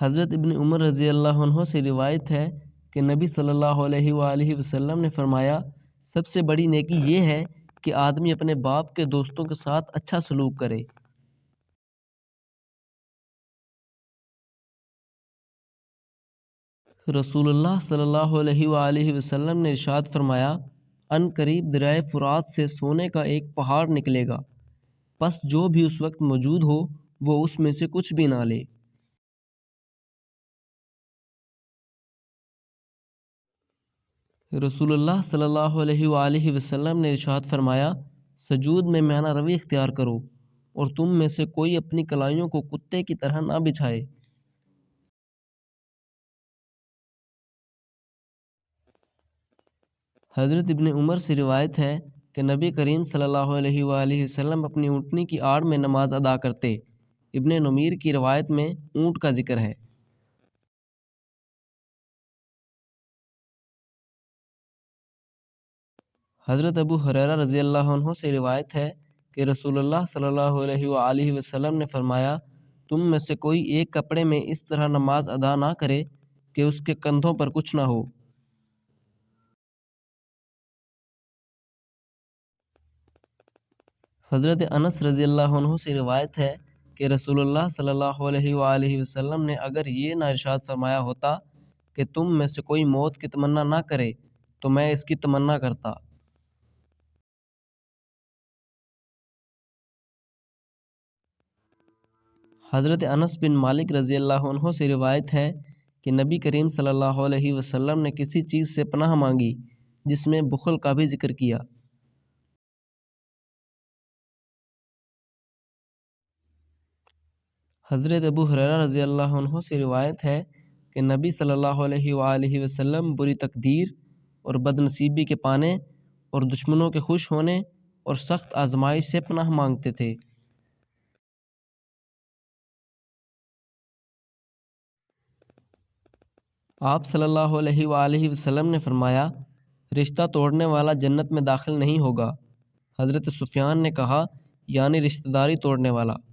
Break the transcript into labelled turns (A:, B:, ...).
A: حضرت ابن عمر رضی اللہ عنہ سے روایت ہے کہ نبی صلی اللہ علیہ وآلہ وسلم نے فرمایا، سب سے بڑی نیکی یہ ہے کہ آدمی اپنے باپ کے دوستوں کے ساتھ اچھا سلوک کرے۔ رسول اللہ صلی اللہ علیہ وآلہ وسلم نے ارشاد فرمایا، ان قریب دریائے فرات سے سونے کا ایک پہاڑ نکلے گا، پس جو بھی اس وقت موجود ہو وہ اس میں سے کچھ بھی نہ لے۔ رسول اللہ صلی اللہ علیہ وآلہ وسلم نے ارشاد فرمایا، سجود میں میانہ روی اختیار کرو اور تم میں سے کوئی اپنی کلائیوں کو کتے کی طرح نہ بچھائے۔ حضرت ابن عمر سے روایت ہے کہ نبی کریم صلی اللہ علیہ وآلہ وسلم اپنی اونٹنی کی آڑ میں نماز ادا کرتے۔ ابن نمیر کی روایت میں اونٹ کا ذکر ہے۔ حضرت ابو ہریرہ رضی اللہ عنہ سے روایت ہے کہ رسول اللہ صلی اللہ علیہ وآلہ وسلم نے فرمایا، تم میں سے کوئی ایک کپڑے میں اس طرح نماز ادا نہ کرے کہ اس کے کندھوں پر کچھ نہ ہو۔ حضرت انس رضی اللہ عنہ سے روایت ہے کہ رسول اللہ صلی اللہ علیہ وآلہ وسلم نے اگر یہ نہ ارشاد فرمایا ہوتا کہ تم میں سے کوئی موت کی تمنا نہ کرے تو میں اس کی تمنا کرتا۔ حضرت انس بن مالک رضی اللہ عنہ سے روایت ہے کہ نبی کریم صلی اللہ علیہ وسلم نے کسی چیز سے پناہ مانگی جس میں بخل کا بھی ذکر کیا۔ حضرت ابو ہریرہ رضی اللہ عنہ سے روایت ہے کہ نبی صلی اللہ علیہ وآلہ وسلم بری تقدیر اور بد نصیبی کے پانے اور دشمنوں کے خوش ہونے اور سخت آزمائش سے پناہ مانگتے تھے۔ آپ صلی اللہ علیہ وآلہ وسلم نے فرمایا، رشتہ توڑنے والا جنت میں داخل نہیں ہوگا۔ حضرت سفیان نے کہا، یعنی رشتہ داری توڑنے والا۔